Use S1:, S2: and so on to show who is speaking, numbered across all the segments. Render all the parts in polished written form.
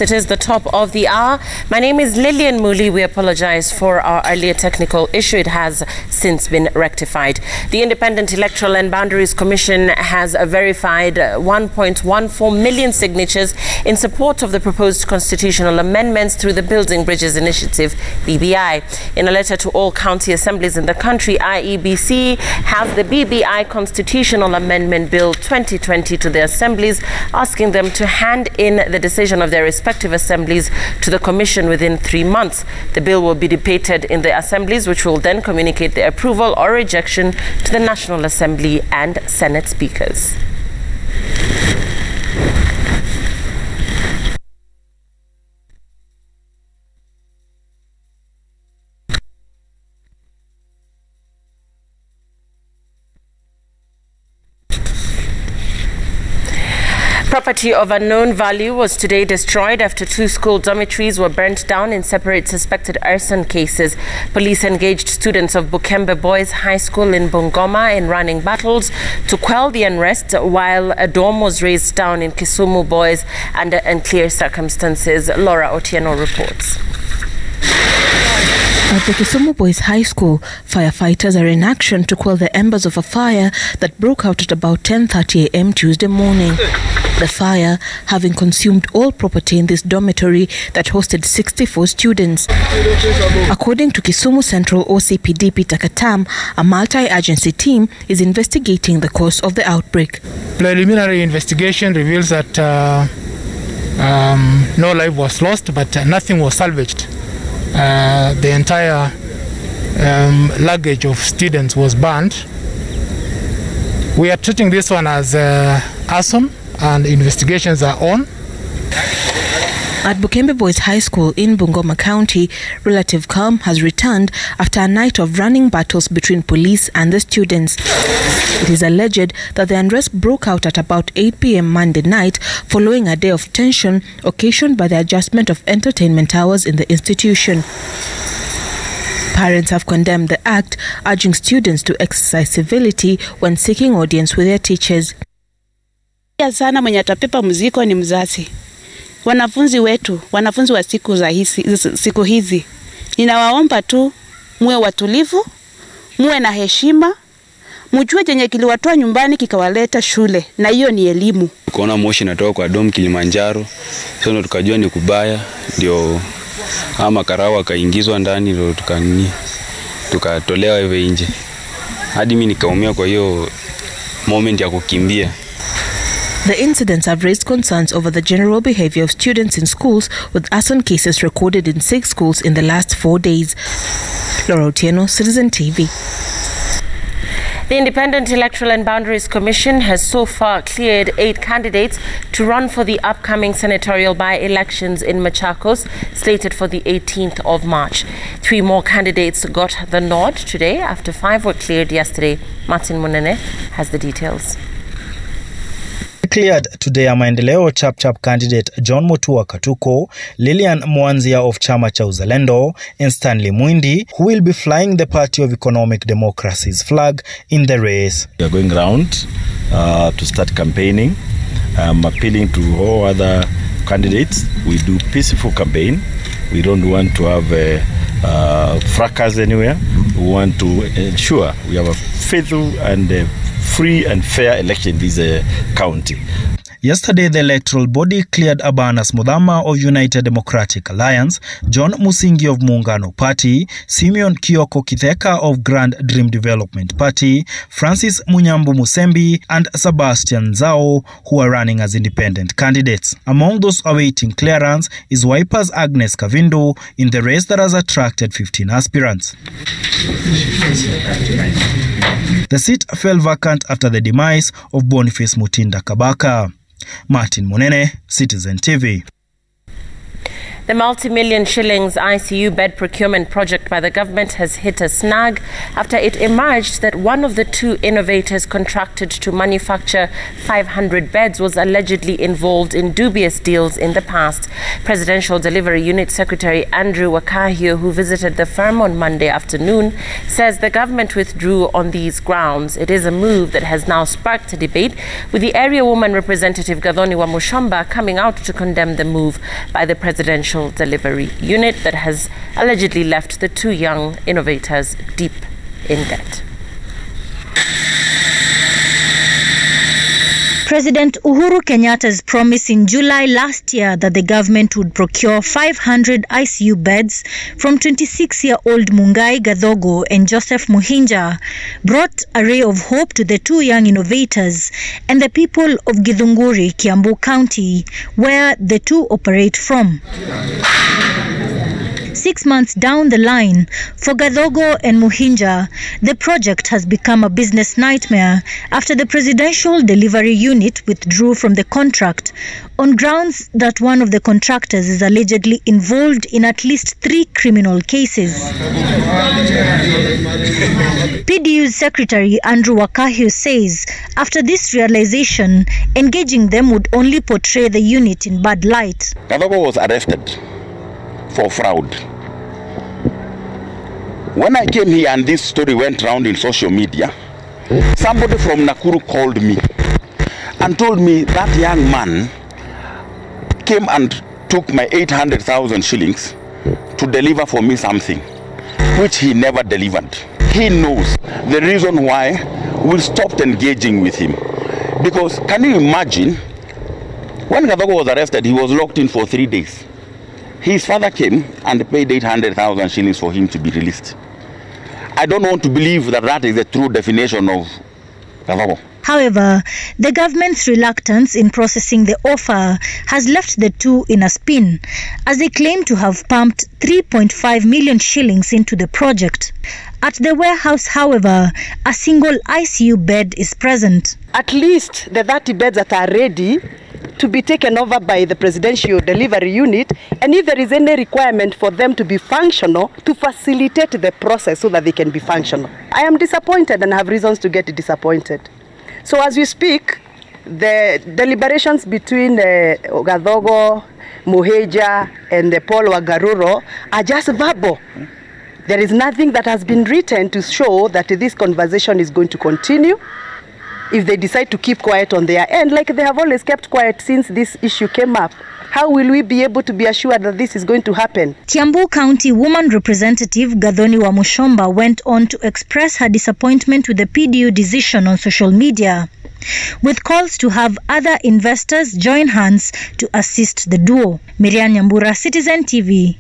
S1: It is the top of the hour. My name is Lillian Muli. We apologize for our earlier technical issue. It has since been rectified. The Independent Electoral and Boundaries Commission has verified 1.14 million signatures in support of the proposed constitutional amendments through the Building Bridges Initiative, BBI. In a letter to all county assemblies in the country, IEBC has the BBI Constitutional Amendment Bill 2020 to the assemblies, asking them to hand in the decision of their respective assemblies to the Commission within 3 months. The bill will be debated in the assemblies, which will then communicate the approval or rejection to the National Assembly and Senate speakers. Property of unknown value was today destroyed after 2 school dormitories were burnt down in separate suspected arson cases. Police engaged students of Bukembe Boys High School in Bungoma in running battles to quell the unrest, while a dorm was razed down in Kisumu Boys under unclear circumstances. Laura Otieno reports.
S2: At the Kisumu Boys High School, firefighters are in action to quell the embers of a fire that broke out at about 10:30 a.m. Tuesday morning. The fire having consumed all property in this dormitory that hosted 64 students. According to Kisumu Central OCPD Peter Katam, a multi-agency team is investigating the cause of the outbreak.
S3: Preliminary investigation reveals that no life was lost, but nothing was salvaged. The entire luggage of students was burned. We are treating this one as arson, and investigations are on.
S2: At Bukembe Boys High School in Bungoma County, relative calm has returned after a night of running battles between police and the students. It is alleged that the unrest broke out at about 8 p.m. Monday night following a day of tension occasioned by the adjustment of entertainment hours in the institution. Parents have condemned the act, urging students to exercise civility when seeking audience with their teachers.
S4: Sana mwenye atapepa muziko ni mzazi. Wanafunzi wetu, wanafunzi wa siku hizi. Ninawaomba tu muwe watulivu, muwe na heshima, mjue chenye kiliwatoa nyumbani kikawaleta shule, na hiyo ni elimu.
S5: Kuona moshi natoka kwa dom Kilimanjaro, sio tukajua ni kubaya, ndio ama karawa kaingizwa ndani, ndio tukatolewa hivi nje. Hadi mimi nikaumia kwa hiyo moment ya kukimbia.
S2: The incidents have raised concerns over the general behavior of students in schools, with arson cases recorded in 6 schools in the last 4 days. Laura Otieno, Citizen TV.
S1: The Independent Electoral and Boundaries Commission has so far cleared 8 candidates to run for the upcoming senatorial by-elections in Machakos, slated for the 18th of March. 3 more candidates got the nod today after 5 were cleared yesterday. Martin Munene has the details.
S6: Cleared today are Maendeleo Chap candidate John Mutua Katuko, Lilian Mwanzia of Chama cha Uzalendo, and Stanley Mwindi, who will be flying the Party of Economic Democracy's flag in the race.
S7: We are going around to start campaigning, appealing to all other candidates. We do peaceful campaign. We don't want to have fracas anywhere. We want to ensure we have a faithful and free and fair election in this county.
S6: Yesterday, the electoral body cleared Abanas Mudhama of United Democratic Alliance, John Musingi of Muungano Party, Simeon Kioko Kitheka of Grand Dream Development Party, Francis Munyambu Musembi, and Sebastian Zao, who are running as independent candidates. Among those awaiting clearance is Wiper's Agnes Kavindo in the race that has attracted 15 aspirants. The seat fell vacant after the demise of Boniface Mutinda Kabaka. Martin Munene, Citizen TV.
S1: The multi-million shillings ICU bed procurement project by the government has hit a snag after it emerged that one of the two innovators contracted to manufacture 500 beds was allegedly involved in dubious deals in the past. Presidential Delivery Unit Secretary Andrew Wakahio, who visited the firm on Monday afternoon, says the government withdrew on these grounds. It is a move that has now sparked a debate, with the area woman representative Gathoni wa Mushomba coming out to condemn the move by the Presidential Delivery Unit that has allegedly left the two young innovators deep in debt.
S8: President Uhuru Kenyatta's promise in July last year that the government would procure 500 ICU beds from 26-year-old Mungai Gathogo and Joseph Muhinja brought a ray of hope to the two young innovators and the people of Githunguri, Kiambu County, where the two operate from. 6 months down the line, for Gathogo and Muhinja, the project has become a business nightmare after the Presidential Delivery Unit withdrew from the contract on grounds that one of the contractors is allegedly involved in at least 3 criminal cases. PDU's Secretary Andrew Wakahio says after this realization, engaging them would only portray the unit in bad light.
S9: Gathogo was arrested for fraud. When I came here and this story went around in social media, somebody from Nakuru called me and told me that young man came and took my 800,000 shillings to deliver for me something, which he never delivered. He knows the reason why we stopped engaging with him. Because can you imagine, when Gathogo was arrested, he was locked in for 3 days. His father came and paid 800,000 shillings for him to be released. I don't want to believe that that is the true definition of Gathogo.
S8: However, the government's reluctance in processing the offer has left the two in a spin, as they claim to have pumped 3.5 million shillings into the project. At the warehouse, however, a single ICU bed is present.
S10: At least the 30 beds that are ready to be taken over by the Presidential Delivery Unit, and if there is any requirement for them to be functional, to facilitate the process so that they can be functional. I am disappointed and have reasons to get disappointed. So as we speak, the deliberations between Gathogo, Muhinja and Paul Wagaruro are just verbal. There is nothing that has been written to show that this conversation is going to continue. If they decide to keep quiet on their end, like they have always kept quiet since this issue came up, how will we be able to be assured that this is going to happen?
S8: Kiambu County Woman Representative Gathoni wa Mushomba went on to express her disappointment with the PDU decision on social media, with calls to have other investors join hands to assist the duo. Miriam Nyambura, Citizen TV.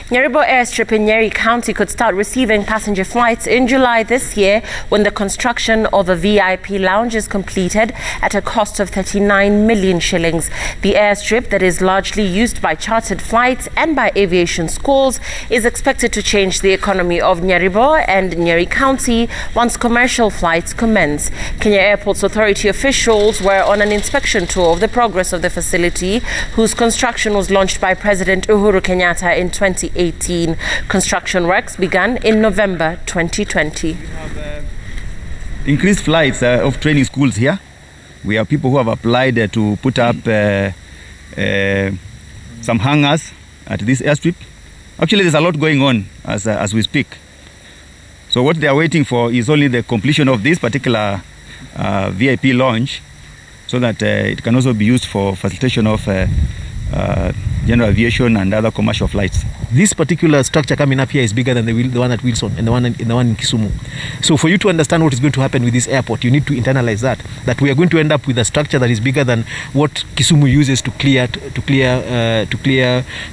S1: Nairobi airstrip in Nyeri County could start receiving passenger flights in July this year when the construction of a VIP lounge is completed at a cost of 39 million shillings. The airstrip, that is largely used by chartered flights and by aviation schools, is expected to change the economy of Nairobi and Nyeri County once commercial flights commence. Kenya Airports Authority officials were on an inspection tour of the progress of the facility, whose construction was launched by President Uhuru Kenyatta in 2018. Construction works began in November 2020.
S11: We have increased flights of training schools here. We have people who have applied to put up some hangars at this airstrip. Actually, there's a lot going on as we speak. So what they are waiting for is only the completion of this particular VIP launch, so that it can also be used for facilitation of general aviation and other commercial flights.
S12: This particular structure coming up here is bigger than the one at Wilson and the one in Kisumu. So for you to understand what is going to happen with this airport, you need to internalize that we are going to end up with a structure that is bigger than what Kisumu uses to clear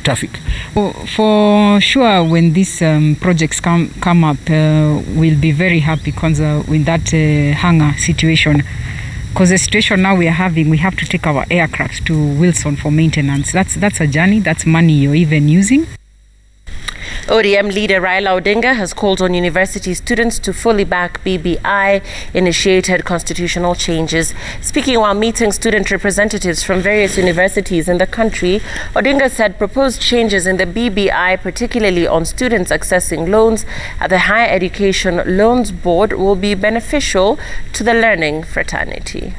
S12: traffic.
S13: For sure, when these projects come up, we'll be very happy with that hangar situation. Because the situation now we are having, we have to take our aircraft to Wilson for maintenance. That's a journey, that's money you're even using.
S1: ODM leader Raila Odinga has called on university students to fully back BBI-initiated constitutional changes. Speaking while meeting student representatives from various universities in the country, Odinga said proposed changes in the BBI, particularly on students accessing loans at the Higher Education Loans Board, will be beneficial to the learning fraternity.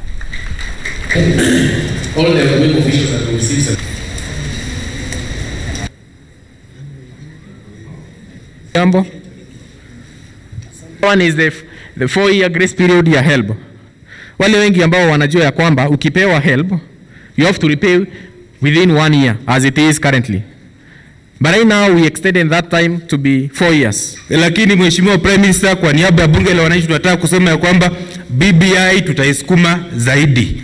S14: All the government officials that we received. One is the 4-year grace period ya HELB. Wale wengi ambao wanajua ya kwamba ukipewa HELB, you have to repay within 1 year as it is currently. But right now we extended that time to be 4 years.
S15: Lakini Mheshimiwa Prime Minister, kwa niaba ya bunge la wananchi tunataka kusema ya kwamba BBI tutaisukuma zaidi.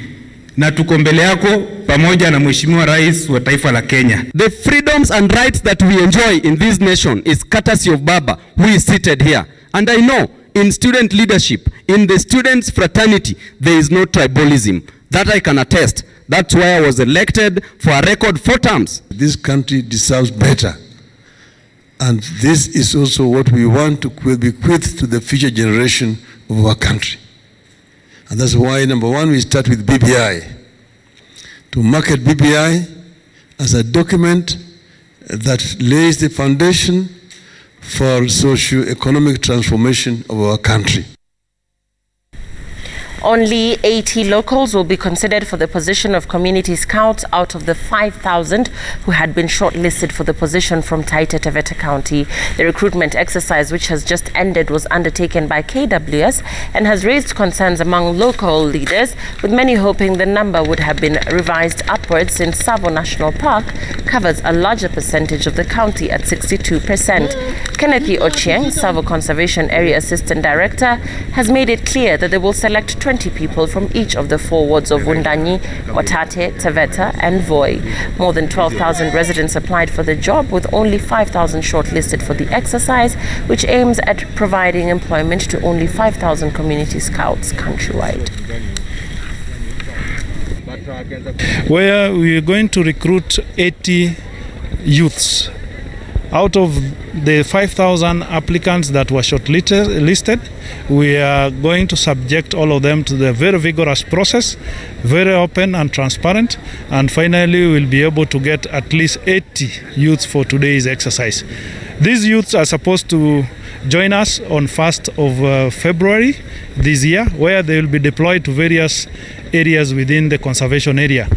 S15: Na tuko mbele yako pamoja na Mheshimiwa Rais wa taifa la Kenya.
S16: The freedoms and rights that we enjoy in this nation is courtesy of Baba, who is seated here. And I know in student leadership, in the students' fraternity, there is no tribalism. That I can attest. That's why I was elected for a record 4 terms.
S17: This country deserves better. And this is also what we want to bequeath to the future generation of our country. And that's why, number one, we start with BBI. To market BBI as a document that lays the foundation for socio-economic transformation of our country.
S1: Only 80 locals will be considered for the position of community scouts out of the 5,000 who had been shortlisted for the position from Taita Taveta County. The recruitment exercise, which has just ended, was undertaken by KWS and has raised concerns among local leaders, with many hoping the number would have been revised upwards since Tsavo National Park covers a larger percentage of the county at 62%. Kenneth Ochieng, Tsavo Conservation Area Assistant Director, has made it clear that they will select 20 people from each of the 4 wards of Wundanyi, Watate, Taveta and Voi. More than 12,000 residents applied for the job, with only 5,000 shortlisted for the exercise, which aims at providing employment to only 5,000 community scouts countrywide.
S18: Where we are going to recruit 80 youths. Out of the 5,000 applicants that were shortlisted, we are going to subject all of them to the very vigorous process, very open and transparent, and finally we'll be able to get at least 80 youths for today's exercise. These youths are supposed to join us on 1st of February this year, where they will be deployed to various areas within the conservation area.